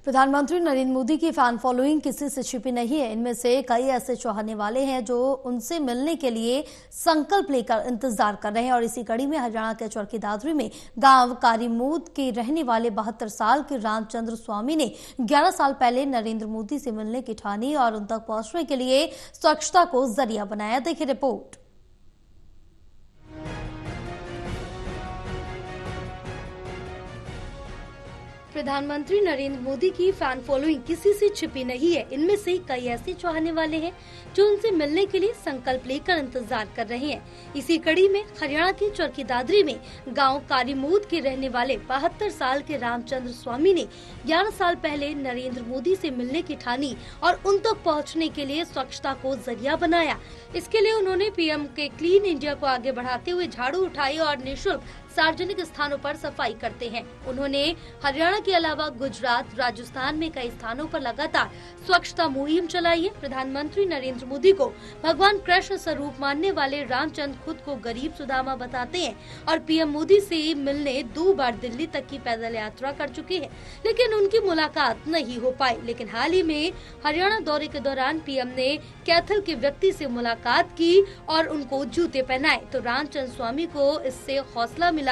प्रधानमंत्री नरेंद्र मोदी की fan following किसी से छिपी नहीं है। इनमें से कई ऐसे चाहने वाले हैं जो उनसे मिलने के लिए संकल्प लेकर इंतजार कर रहे हैं। और इसी कड़ी में हरियाणा के चरखी दादरी में गांव कारीमोद के रहने वाले 72 साल के रामचंद्र स्वामी ने 11 साल पहले नरेंद्र मोदी से मिलने की ठानी और उन तक पहुंचने के लिए स्वच्छता को जरिया बनाया। देखिए रिपोर्ट। प्रधानमंत्री नरेंद्र मोदी की फैन फॉलोइंग किसी से छिपी नहीं है। इनमें से कई ऐसे चाहने वाले हैं जो उनसे मिलने के लिए संकल्प लेकर इंतजार कर रहे हैं। इसी कड़ी में हरियाणा के चरखी दादरी में गांव कारीमोद के रहने वाले 72 साल के रामचंद्र स्वामी ने 11 साल पहले नरेंद्र मोदी से मिलने की ठानी और उन तक पहुँचने के लिए स्वच्छता को जरिया बनाया। इसके लिए उन्होंने पीएम के क्लीन इंडिया को आगे बढ़ाते हुए झाड़ू उठाई और निःशुल्क सार्वजनिक स्थानों पर सफाई करते हैं। उन्होंने हरियाणा के अलावा गुजरात, राजस्थान में कई स्थानों पर लगातार स्वच्छता मुहिम चलाई है। प्रधानमंत्री नरेंद्र मोदी को भगवान कृष्ण स्वरूप मानने वाले रामचंद्र खुद को गरीब सुदामा बताते हैं और पीएम मोदी से मिलने 2 बार दिल्ली तक की पैदल यात्रा कर चुके हैं, लेकिन उनकी मुलाकात नहीं हो पाई। लेकिन हाल ही में हरियाणा दौरे के दौरान पीएम ने कैथल के व्यक्ति से मुलाकात की और उनको जूते पहनाए, तो रामचंद्र स्वामी को इससे हौसला मिला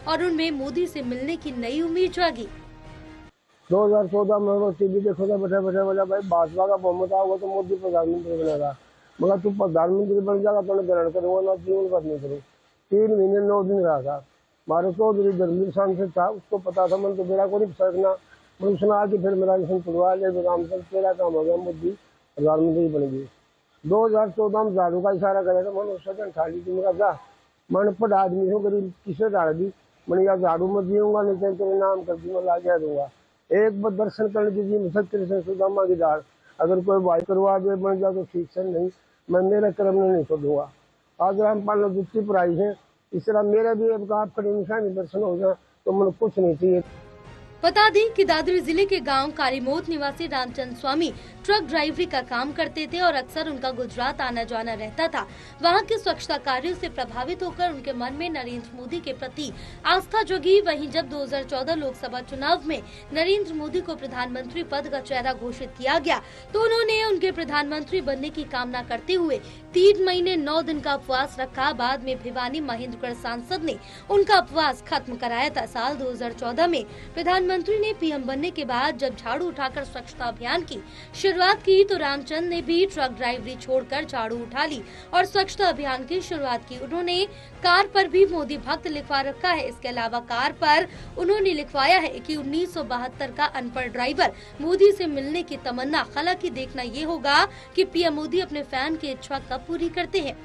और उनमें मोदी से मिलने की नई उम्मीद जागी। 2014 में वो टीवी देखो तो बैठे बैठे बोला भाई भाजपा का बहुमत आएगा तो मोदी प्रधानमंत्री बनेगा, मगर तू प्रधानमंत्री बन जाएगा तो ग्रहण करूंगा ना जीवन कर नहीं करूँ। 3 महीने 9 दिन रहा था। हमारे चौधरी धर्मवीर सांसद था, उसको पता था मन तो मेरा को नहीं सकना, मैं उसने आके फिर मेरा किसान पड़वा ले रामचंद्र तेरा काम हो गया, मोदी प्रधानमंत्री बन गई। 2014 में झाड़ू का इशारा करे तो मैंने सदन ठाली थी, मेरा जा मैंने पढ़ आदमी हो गरीब किसे डाल दी, मैंने या झाड़ू में दूंगा नहीं तो तेरे नाम कर दी मैं ला के दूंगा। एक बार दर्शन करने दीजिए सत्य से सुदामा की दाढ़, अगर कोई भाई करवा दे बन जाए तो ठीक से नहीं, मैं मेरे कर्म नहीं छोड़ूंगा। आज रामपाल जुत्ती पर आई है, इस तरह मेरे भी आप खड़े निशानी दर्शन हो जाए तो मैंने कुछ नहीं चाहिए। बता दें कि दादरी जिले के गांव कारीमोद निवासी रामचंद्र स्वामी ट्रक ड्राइवरी का काम करते थे और अक्सर उनका गुजरात आना जाना रहता था। वहां के स्वच्छता कार्यों से प्रभावित होकर उनके मन में नरेंद्र मोदी के प्रति आस्था जगी। वहीं जब 2014 लोकसभा चुनाव में नरेंद्र मोदी को प्रधानमंत्री पद का चेहरा घोषित किया गया तो उन्होंने उनके प्रधानमंत्री बनने की कामना करते हुए 3 महीने 9 दिन का उपवास रखा। बाद में भिवानी महेंद्रगढ़ सांसद ने उनका उपवास खत्म कराया था। साल 2014 में प्रधानमंत्री ने पीएम बनने के बाद जब झाड़ू उठाकर स्वच्छता अभियान की शुरुआत की तो रामचंद्र ने भी ट्रक ड्राइवरी छोड़कर झाड़ू उठा ली और स्वच्छता अभियान की शुरुआत की। उन्होंने कार पर भी मोदी भक्त लिखवा रखा है। इसके अलावा कार पर उन्होंने लिखवाया है कि 1972 का अनपढ़ ड्राइवर मोदी से मिलने की तमन्ना। हालांकि देखना ये होगा कि पीएम मोदी अपने फैन की इच्छा कब पूरी करते हैं।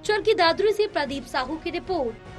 चरखी दादरी से प्रदीप साहू की रिपोर्ट।